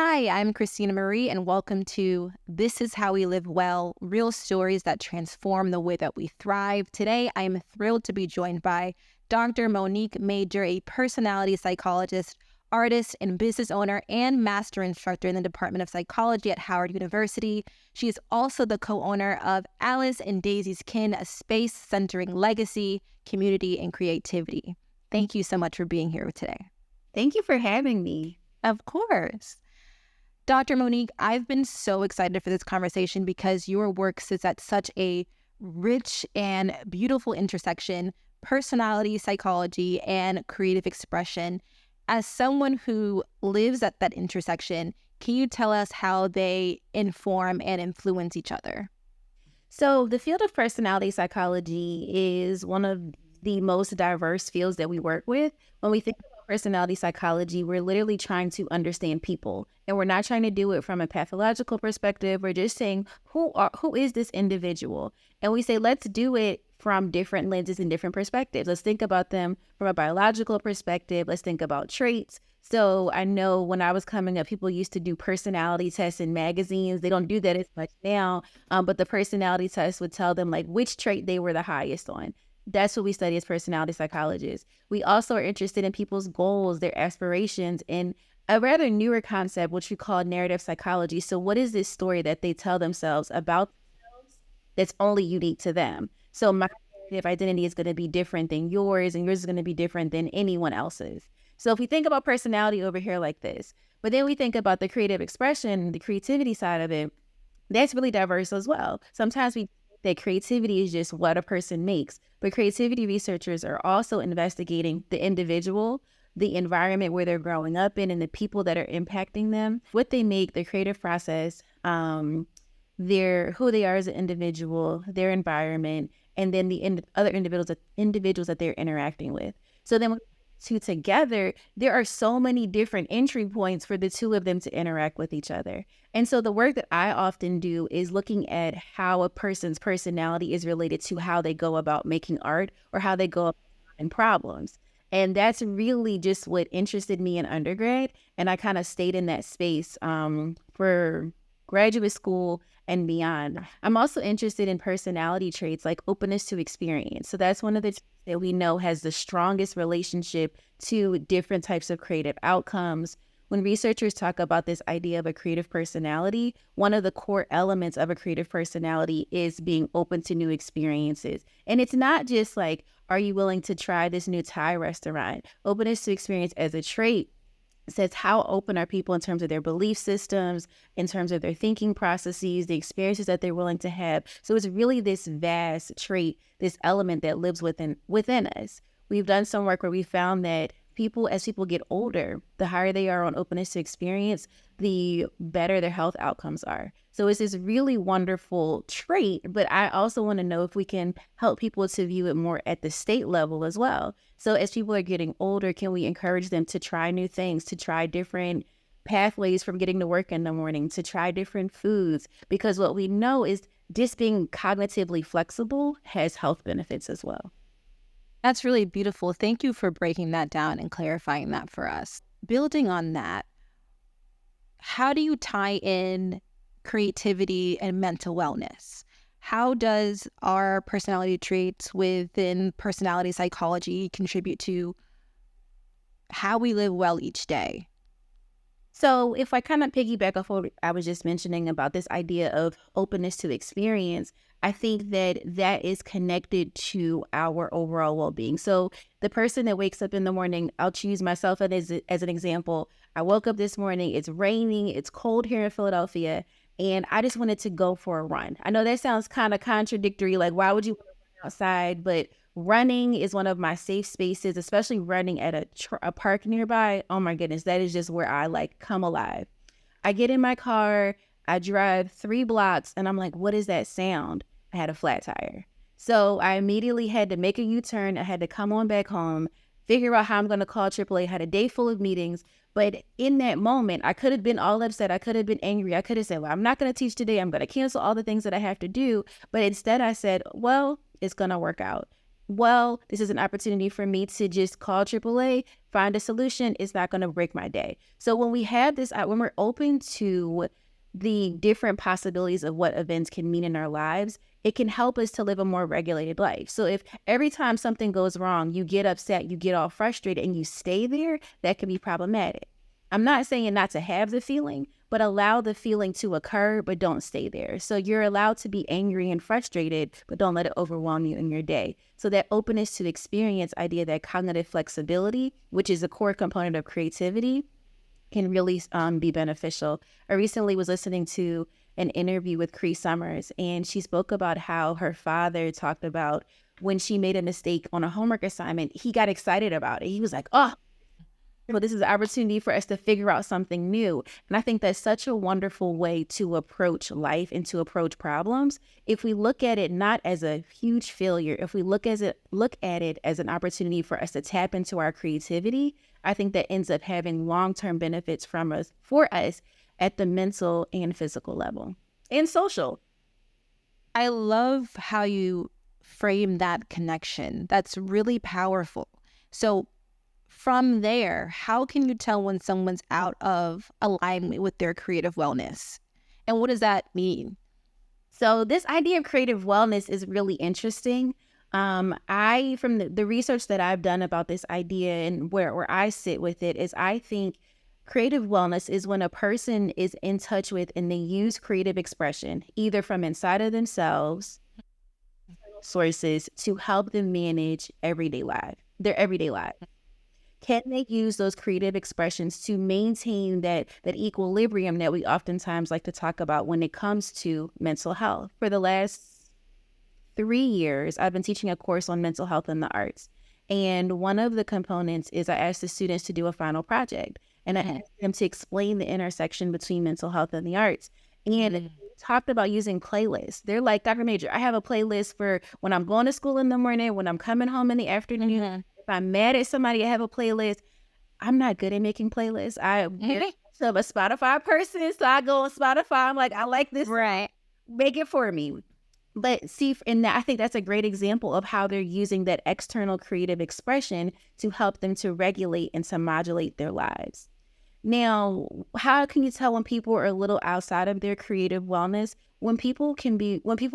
Hi, I'm Christina Marie, and welcome to This is How We Live Well, real stories that transform the way that we thrive. Today, I am thrilled to be joined by Dr. Monique Major, a personality psychologist, artist, and business owner, and master instructor in the Department of Psychology at Howard University. She is also the co-owner of Alice and Daisy's Kin, a space centering legacy, community, and creativity. Thank you so much for being here today. Thank you for having me. Of course. Dr. Monique, I've been so excited for this conversation because your work sits at such a rich and beautiful intersection, personality, psychology, and creative expression. As someone who lives at that intersection, can you tell us how they inform and influence each other? So, the field of personality psychology is one of the most diverse fields that we work with. When we think about personality psychology, we're literally trying to understand people, and we're not trying to do it from a pathological perspective. We're just saying who is this individual, and we say let's do it from different lenses and different perspectives. Let's think about them from a biological perspective. Let's think about traits. So I know when I was coming up, people used to do personality tests in magazines. They don't do that as much now, but the personality test would tell them like which trait they were the highest on. That's what we study as personality psychologists. We also are interested in people's goals, their aspirations, and a rather newer concept, which we call narrative psychology. So what is this story that they tell themselves about themselves that's only unique to them? So my narrative identity is going to be different than yours, and yours is going to be different than anyone else's. So if we think about personality over here like this, but then we think about the creative expression, the creativity side of it, that's really diverse as well. Sometimes we think that creativity is just what a person makes, but creativity researchers are also investigating the individual, the environment where they're growing up in, and the people that are impacting them, what they make, their creative process, their who they are as an individual, their environment, and then the other individuals that they're interacting with. So then when two together, there are so many different entry points for the two of them to interact with each other. And so the work that I often do is looking at how a person's personality is related to how they go about making art or how they go about solving problems. And that's really just what interested me in undergrad. And I kind of stayed in that space for graduate school and beyond. I'm also interested in personality traits like openness to experience. So that's one of the traits that we know has the strongest relationship to different types of creative outcomes. When researchers talk about this idea of a creative personality, one of the core elements of a creative personality is being open to new experiences. And it's not just like, are you willing to try this new Thai restaurant? Openness to experience as a trait says how open are people in terms of their belief systems, in terms of their thinking processes, the experiences that they're willing to have. So it's really this vast trait, this element that lives within us. We've done some work where we found that as people get older, the higher they are on openness to experience, the better their health outcomes are. So it's this really wonderful trait, but I also want to know if we can help people to view it more at the state level as well. So as people are getting older, can we encourage them to try new things, to try different pathways from getting to work in the morning, to try different foods? Because what we know is just being cognitively flexible has health benefits as well. That's really beautiful. Thank you for breaking that down and clarifying that for us. Building on that, how do you tie in creativity and mental wellness? How does our personality traits within personality psychology contribute to how we live well each day? So if I kind of piggyback off what I was just mentioning about this idea of openness to experience, I think that is connected to our overall well-being. So the person that wakes up in the morning, I'll choose myself as an example. I woke up this morning, it's raining, it's cold here in Philadelphia, and I just wanted to go for a run. I know that sounds kind of contradictory, like why would you want to run outside? But running is one of my safe spaces, especially running at a park nearby. Oh my goodness, that is just where I like come alive. I get in my car, I drive 3 blocks, and I'm like, what is that sound? I had a flat tire. So I immediately had to make a U-turn. I had to come on back home, figure out how I'm going to call AAA. I had a day full of meetings. But in that moment, I could have been all upset. I could have been angry. I could have said, well, I'm not going to teach today. I'm going to cancel all the things that I have to do. But instead I said, well, it's going to work out. well, this is an opportunity for me to just call AAA, find a solution. It's not going to break my day. So when we have this, when we're open to the different possibilities of what events can mean in our lives, it can help us to live a more regulated life. So if every time something goes wrong, you get upset, you get all frustrated, and you stay there, that can be problematic. I'm not saying not to have the feeling, but allow the feeling to occur, but don't stay there. So you're allowed to be angry and frustrated, but don't let it overwhelm you in your day. So that openness to experience idea, that cognitive flexibility, which is a core component of creativity, can really be beneficial. I recently was listening to an interview with Cree Summers, and she spoke about how her father talked about when she made a mistake on a homework assignment, he got excited about it. He was like, oh, well, this is an opportunity for us to figure out something new. And I think that's such a wonderful way to approach life and to approach problems. If we look at it not as a huge failure, if we look at it as an opportunity for us to tap into our creativity, I think that ends up having long-term benefits for us at the mental and physical level and social. I love how you frame that connection. That's really powerful. So from there, how can you tell when someone's out of alignment with their creative wellness? And what does that mean? So this idea of creative wellness is really interesting. From the research that I've done about this idea and where I sit with it is, I think creative wellness is when a person is in touch with and they use creative expression, either from inside of themselves, sources, to help them manage their everyday life. Can they use those creative expressions to maintain that equilibrium that we oftentimes like to talk about when it comes to mental health? For the last 3 years, I've been teaching a course on mental health and the arts. And one of the components is I asked the students to do a final project. And I asked them to explain the intersection between mental health and the arts. And they talked about using playlists. They're like, Dr. Major, I have a playlist for when I'm going to school in the morning, when I'm coming home in the afternoon. If I'm mad at somebody, I have a playlist. I'm not good at making playlists. I'm a Spotify person, so I go on Spotify. I'm like, I like this. Right. Make it for me. But see, and I think that's a great example of how they're using that external creative expression to help them to regulate and to modulate their lives. Now, how can you tell when people are a little outside of their creative wellness? When people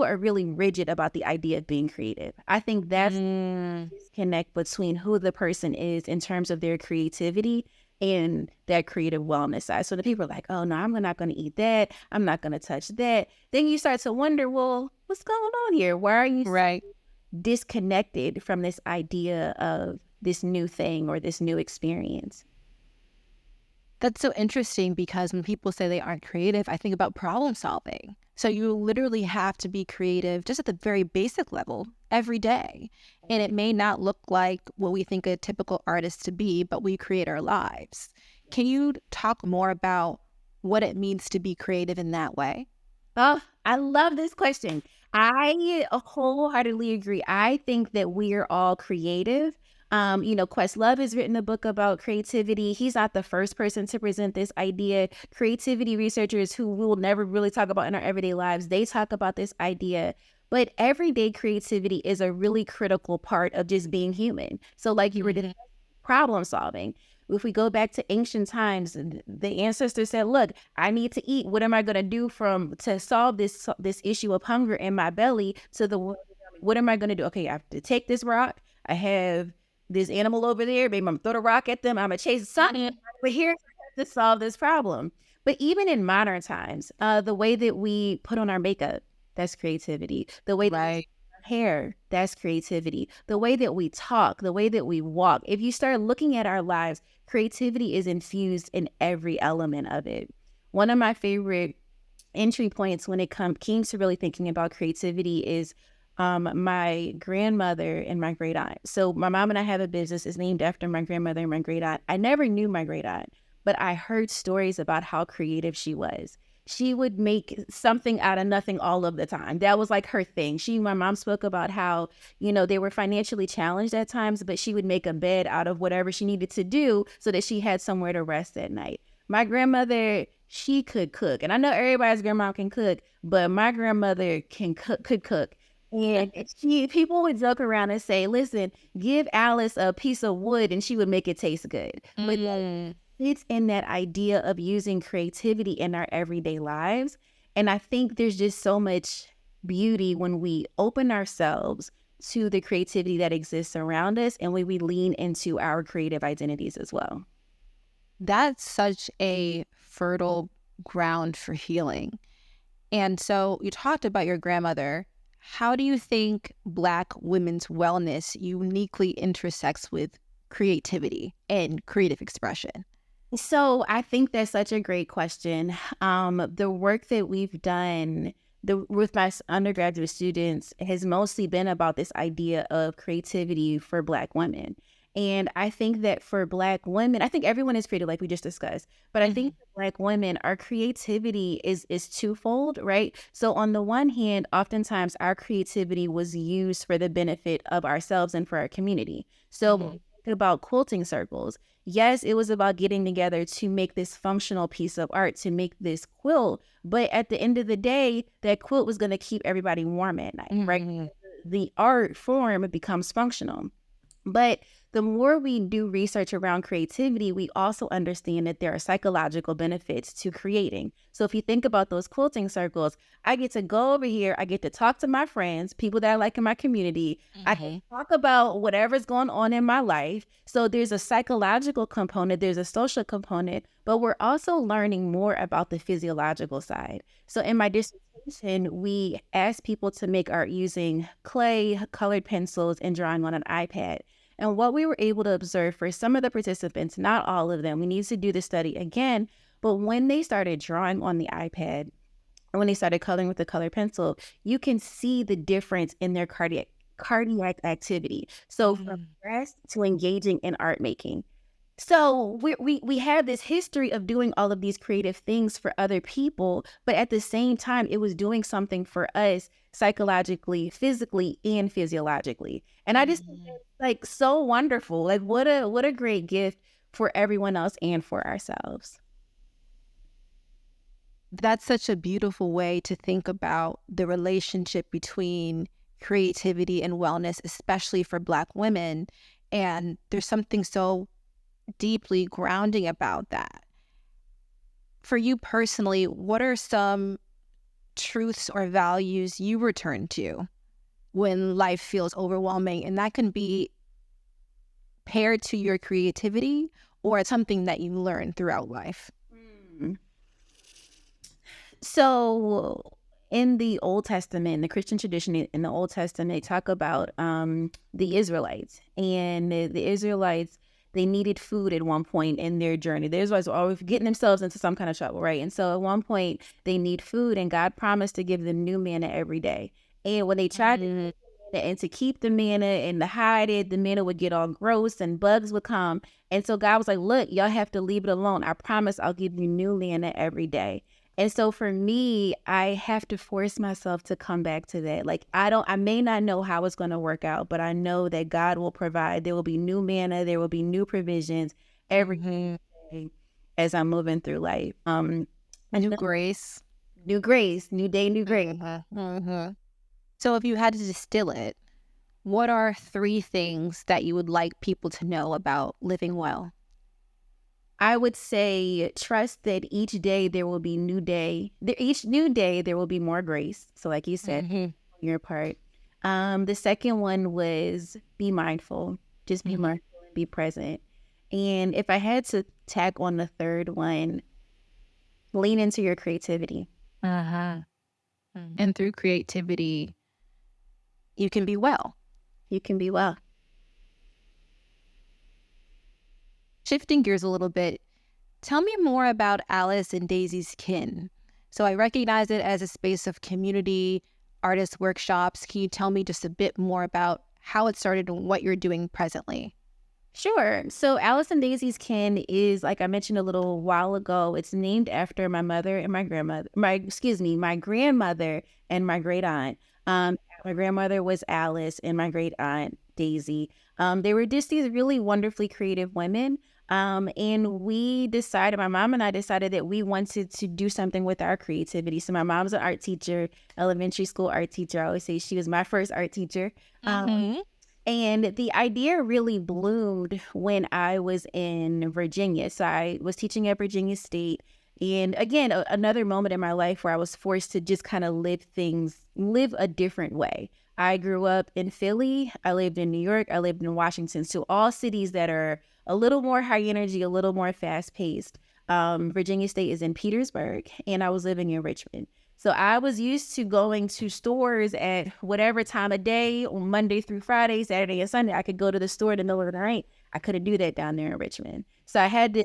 are really rigid about the idea of being creative. I think that's the disconnect between who the person is in terms of their creativity and that creative wellness side. So the people are like, oh no, I'm not going to eat that. I'm not going to touch that. Then you start to wonder, well, what's going on here? Why are you disconnected from this idea of this new thing or this new experience? That's so interesting, because when people say they aren't creative, I think about problem solving. So you literally have to be creative just at the very basic level every day. And it may not look like what we think a typical artist to be, but we create our lives. Can you talk more about what it means to be creative in that way? Oh, I love this question. I wholeheartedly agree. I think that we are all creative. Questlove has written a book about creativity. He's not the first person to present this idea. Creativity researchers who we will never really talk about in our everyday lives, they talk about this idea. But everyday creativity is a really critical part of just being human. So like you were discussing, problem solving. If we go back to ancient times, the ancestors said, look, I need to eat. What am I going to do to solve this issue of hunger in my belly? What am I going to do? Okay, I have to take this rock. I have this animal over there. Maybe I'm going to throw the rock at them. I'm going to chase something. But here's to solve this problem. But even in modern times, the way that we put on our makeup, that's creativity. The way that hair, that's creativity. The way that we talk, the way that we walk. If you start looking at our lives, creativity is infused in every element of it. One of my favorite entry points when it came to really thinking about creativity is my grandmother and my great aunt. So my mom and I have a business. It's named after my grandmother and my great aunt. I never knew my great aunt, but I heard stories about how creative she was. She would make something out of nothing all of the time. That was like her thing. My mom spoke about how, they were financially challenged at times, but she would make a bed out of whatever she needed to do so that she had somewhere to rest at night. My grandmother, she could cook. And I know everybody's grandma can cook, but my grandmother could cook. And people would joke around and say, listen, give Alice a piece of wood and she would make it taste good. But Mm. it's in that idea of using creativity in our everyday lives. And I think there's just so much beauty when we open ourselves to the creativity that exists around us and when we lean into our creative identities as well. That's such a fertile ground for healing. And so you talked about your grandmother. How do you think Black women's wellness uniquely intersects with creativity and creative expression? So I think that's such a great question. The work that we've done with my undergraduate students has mostly been about this idea of creativity for Black women. And I think that for Black women, I think everyone is creative, like we just discussed. But I think Mhm. for Black women, our creativity is twofold, right? So on the one hand, oftentimes our creativity was used for the benefit of ourselves and for our community. So when we Mhm. think about quilting circles, yes, it was about getting together to make this functional piece of art, to make this quilt. But at the end of the day, that quilt was going to keep everybody warm at night, right? Mhm. The art form becomes functional. But the more we do research around creativity, we also understand that there are psychological benefits to creating. So if you think about those quilting circles, I get to go over here, I get to talk to my friends, people that I like in my community. I can Mhm. talk about whatever's going on in my life. So there's a psychological component, there's a social component, but we're also learning more about the physiological side. So in my dissertation, we asked people to make art using clay, colored pencils, and drawing on an iPad. And what we were able to observe for some of the participants, not all of them, we need to do the study again, but when they started drawing on the iPad, or when they started coloring with the color pencil, you can see the difference in their cardiac activity. So from Mhm. rest to engaging in art making. So we had this history of doing all of these creative things for other people, but at the same time, it was doing something for us psychologically, physically, and physiologically. And I just think Mhm. that's like so wonderful. Like what a great gift for everyone else and for ourselves. That's such a beautiful way to think about the relationship between creativity and wellness, especially for Black women. And there's something so deeply grounding about that. For you personally, what are some truths or values you return to when life feels overwhelming? And that can be paired to your creativity or it's something that you learn throughout life. Mm. So in the Old Testament, the Christian tradition in the Old Testament, they talk about the Israelites and the Israelites. They needed food at one point in their journey. The Israelites were always getting themselves into some kind of trouble, right? And so at one point they need food, and God promised to give them new manna every day. And when they tried to Mhm. and to keep the manna and to hide it, the manna would get all gross and bugs would come. And so God was like, look, y'all have to leave it alone. I promise I'll give you new manna every day. And so for me, I have to force myself to come back to that. Like, I may not know how it's going to work out, but I know that God will provide. There will be new manna, there will be new provisions every Mhm. day as I'm moving through life. And New grace. new grace, new day, new grace. Mhm. Mhm. So if you had to distill it, what are three things that you would like people to know about living well? I would say trust that each day there will be new day. Each new day there will be more grace. So like you said, Mhm. on your part. The second one was be mindful. Just be Mhm. mindful and be present. And if I had to tack on the third one, lean into your creativity. Uh-huh. And through creativity, you can be well. You can be well. Shifting gears a little bit, tell me more about Alice and Daisy's Kin. So I recognize it as a space of community, artist workshops. Can you tell me just a bit more about how it started and what you're doing presently? Sure. So Alice and Daisy's Kin is, like I mentioned a little while ago, it's named after my mother and my grandmother, my grandmother and my great aunt. My grandmother was Alice and my great aunt Daisy. They were just these really wonderfully creative women. And my mom and I decided that we wanted to do something with our creativity. So my mom's an art teacher, elementary school art teacher. I always say she was my first art teacher. Mm-hmm. And the idea really bloomed when I was in Virginia. So I was teaching at Virginia State. And again, another moment in my life where I was forced to just kind of live a different way. I grew up in Philly. I lived in New York. I lived in Washington. So all cities that are a little more high energy, a little more fast paced. Virginia State is in Petersburg, and I was living in Richmond. So I was used to going to stores at whatever time of day, on Monday through Friday, Saturday and Sunday. I could go to the store in the middle of the night. I couldn't do that down there in Richmond. So I had to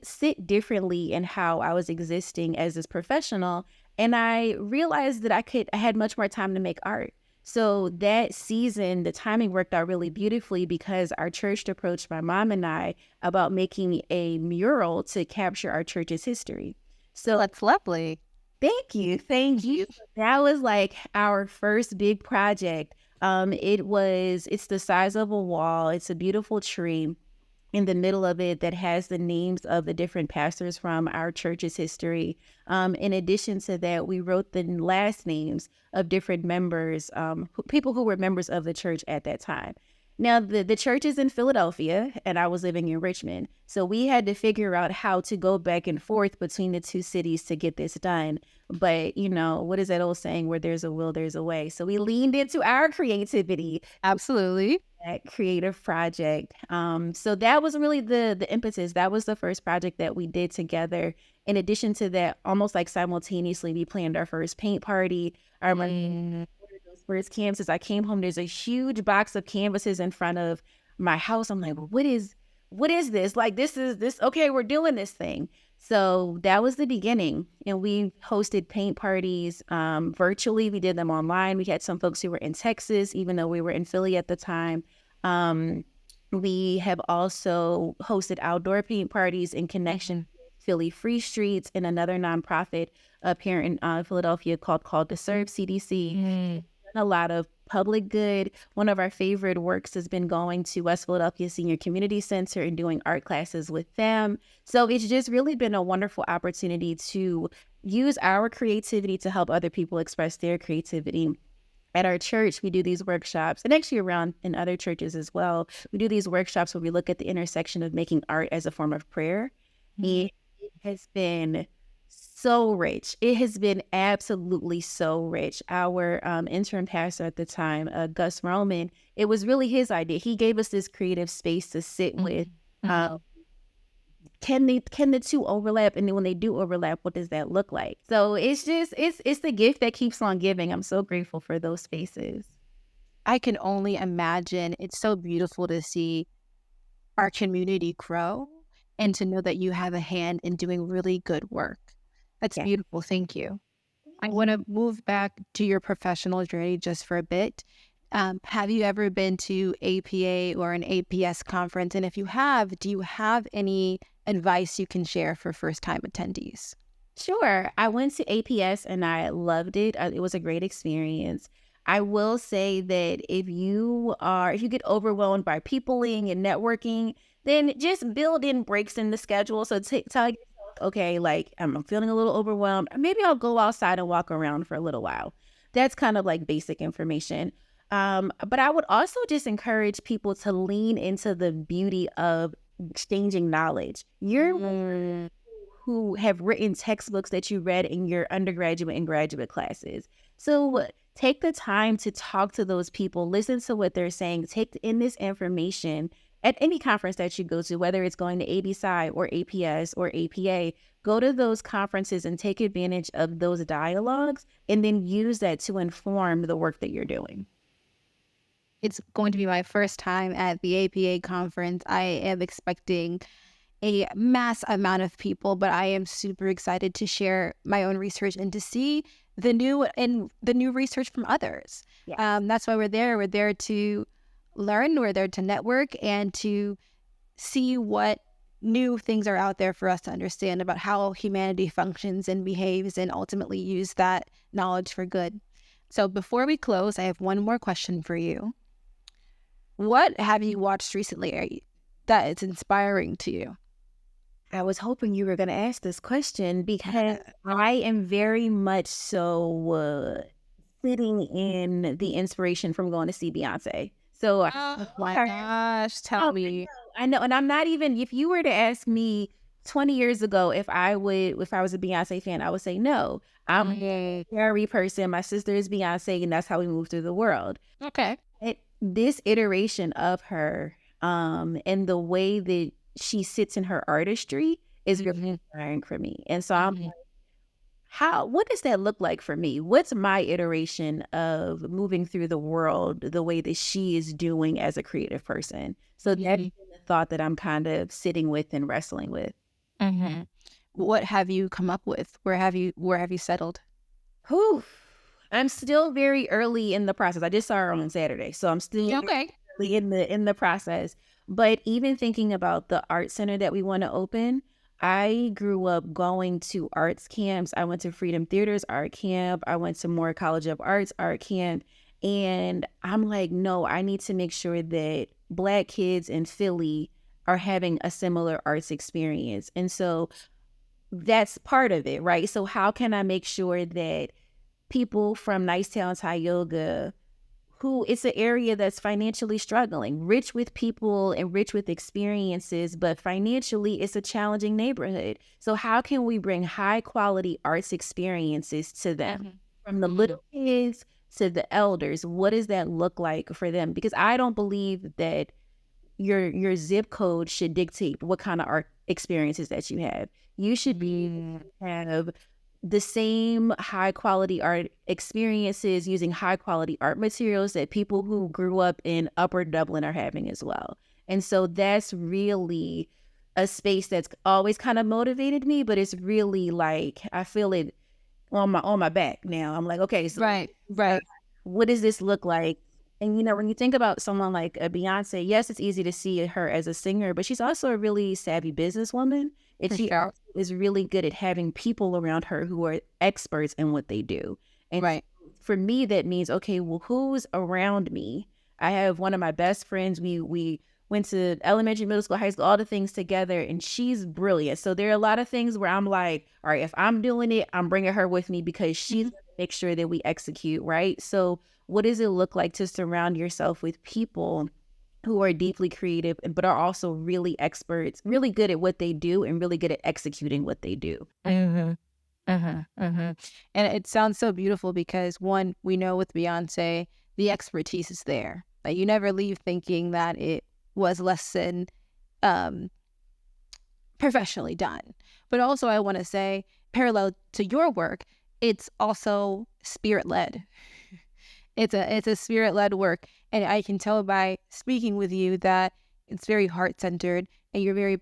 sit differently in how I was existing as this professional. And I realized that I had much more time to make art. So that season, the timing worked out really beautifully because our church approached my mom and I about making a mural to capture our church's history. So That's lovely. thank you. Thank you. That was like our first big project. It's the size of a wall. It's a beautiful tree in the middle of it that has the names of the different pastors from our church's history. In addition to that, we wrote the last names of different members, people who were members of the church at that time. Now, the church is in Philadelphia, and I was living in Richmond. So we had to figure out how to go back and forth between the two cities to get this done. But, what is that old saying? Where there's a will, there's a way. So we leaned into our creativity, Absolutely. that creative project. So that was really the impetus. That was the first project that we did together. In addition to that, almost like simultaneously, we planned our first paint party. I remember those first canvases. I came home, there's a huge box of canvases in front of my house. I'm like, what is this? Like, okay, we're doing this thing. So that was the beginning. And we hosted paint parties virtually. We did them online. We had some folks who were in Texas, even though we were in Philly at the time. We have also hosted outdoor paint parties in connection with Philly Free Streets and another nonprofit up here in Philadelphia called to Serve CDC. A lot of public good. One of our favorite works has been going to West Philadelphia Senior Community Center and doing art classes with them. So it's just really been a wonderful opportunity to use our creativity to help other people express their creativity. At our church, we do these workshops, and actually around in other churches as well. We do these workshops where we look at the intersection of making art as a form of prayer. And it has been so rich. It has been absolutely so rich. Our interim pastor at the time, Gus Roman, it was really his idea. He gave us this creative space to sit with. Can the two overlap? And then when they do overlap, what does that look like? So it's the gift that keeps on giving. I'm so grateful for those spaces. I can only imagine. It's so beautiful to see our community grow and to know that you have a hand in doing really good work. That's Yeah. beautiful. Thank you. I want to move back to your professional journey just for a bit. Have you ever been to APA or an APS conference? And if you have, do you have any advice you can share for first-time attendees? Sure. I went to APS and I loved it. It was a great experience. I will say that if you get overwhelmed by peopling and networking, then just build in breaks in the schedule. So tell yourself, okay, like I'm feeling a little overwhelmed. Maybe I'll go outside and walk around for a little while. That's kind of like basic information. But I would also just encourage people to lean into the beauty of exchanging knowledge. You're who have written textbooks that you read in your undergraduate and graduate classes. So take the time to talk to those people, listen to what they're saying, take in this information at any conference that you go to, whether it's going to ABSI or APS or APA. Go to those conferences and take advantage of those dialogues and then use that to inform the work that you're doing. It's going to be my first time at the APA conference. I am expecting a mass amount of people, but I am super excited to share my own research and to see the new research from others. Yes. That's why we're there. We're there to learn. We're there to network and to see what new things are out there for us to understand about how humanity functions and behaves, and ultimately use that knowledge for good. So before we close, I have one more question for you. What have you watched recently? that it's inspiring to you? I was hoping you were going to ask this question because I am very much so sitting in the inspiration from going to see Beyonce. So Oh my her. gosh, tell Oh, me. I know, and I'm not even. If you were to ask me 20 years ago if I was a Beyonce fan, I would say no. I'm a Mm, Harry person. My sister is Beyonce, and that's how we move through the world. okay. This iteration of her, and the way that she sits in her artistry is really Mhm, inspiring for me. And so I'm mhm, what does that look like for me? What's my iteration of moving through the world the way that she is doing as a creative person? So that's mhm, the thought that I'm kind of sitting with and wrestling with. mhm. What have you come up with? Where have you settled? Whew. I'm still very early in the process. I just saw her on Saturday, so I'm still Yeah, very okay. early in the process. But even thinking about the art center that we want to open, I grew up going to arts camps. I went to Freedom Theater's art camp. I went to Moore College of Arts art camp. And I'm like, no, I need to make sure that Black kids in Philly are having a similar arts experience. And so that's part of it, right? So how can I make sure that people from Nice Town Thai Yoga, who it's an area that's financially struggling, rich with people and rich with experiences, but financially it's a challenging neighborhood. So how can we bring high quality arts experiences to them? Mhm, From the mhm, little kids to the elders, what does that look like for them? Because I don't believe that your zip code should dictate what kind of art experiences that you have. You should be able mm, to have the same high quality art experiences using high quality art materials that people who grew up in Upper Dublin are having as well. And so that's really a space that's always kind of motivated me, but it's really like I feel it on my back now. I'm like, okay, so right, right. what does this look like? And when you think about someone like a Beyonce, yes, it's easy to see her as a singer, but she's also a really savvy businesswoman. And For she sure. also is really good at having people around her who are experts in what they do. And Right. for me, that means, okay, well, who's around me? I have one of my best friends. We went to elementary, middle school, high school, all the things together, and she's brilliant. So there are a lot of things where I'm like, all right, if I'm doing it, I'm bringing her with me because she's Mhm. going to make sure that we execute, right? So what does it look like to surround yourself with people who are deeply creative, but are also really experts, really good at what they do, and really good at executing what they do? Mhm, mhm, mhm. And it sounds so beautiful because one, we know with Beyonce, the expertise is there. Like you never leave thinking that it was less than um professionally done. But also I want to say, parallel to your work, it's also spirit led. It's a spirit led work. And I can tell by speaking with you that it's very heart centered and you're very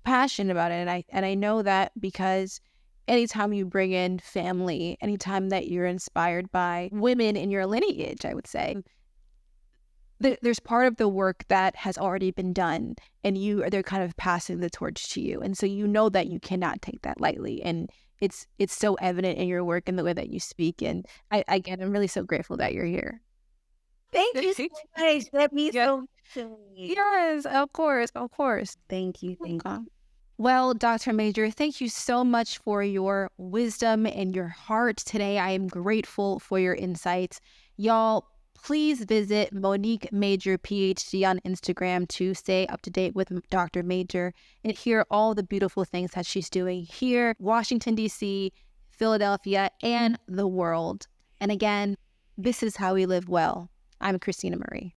passionate about it. And I know that because anytime you bring in family, anytime that you're inspired by women in your lineage, I would say, there's part of the work that has already been done and they're kind of passing the torch to you. And so you know that you cannot take that lightly. And it's so evident in your work and the way that you speak. And again, I'm really so grateful that you're here. Thank you so much. That means Yeah. so much to me. Yes, of course, of course. Thank you. Thank you. Okay. Well, Dr. Major, thank you so much for your wisdom and your heart today. I am grateful for your insights. Y'all, please visit Monique Major, PhD on Instagram to stay up to date with Dr. Major and hear all the beautiful things that she's doing here, Washington, D.C., Philadelphia, and the world. And again, this is how we live well. I'm Christina Marie.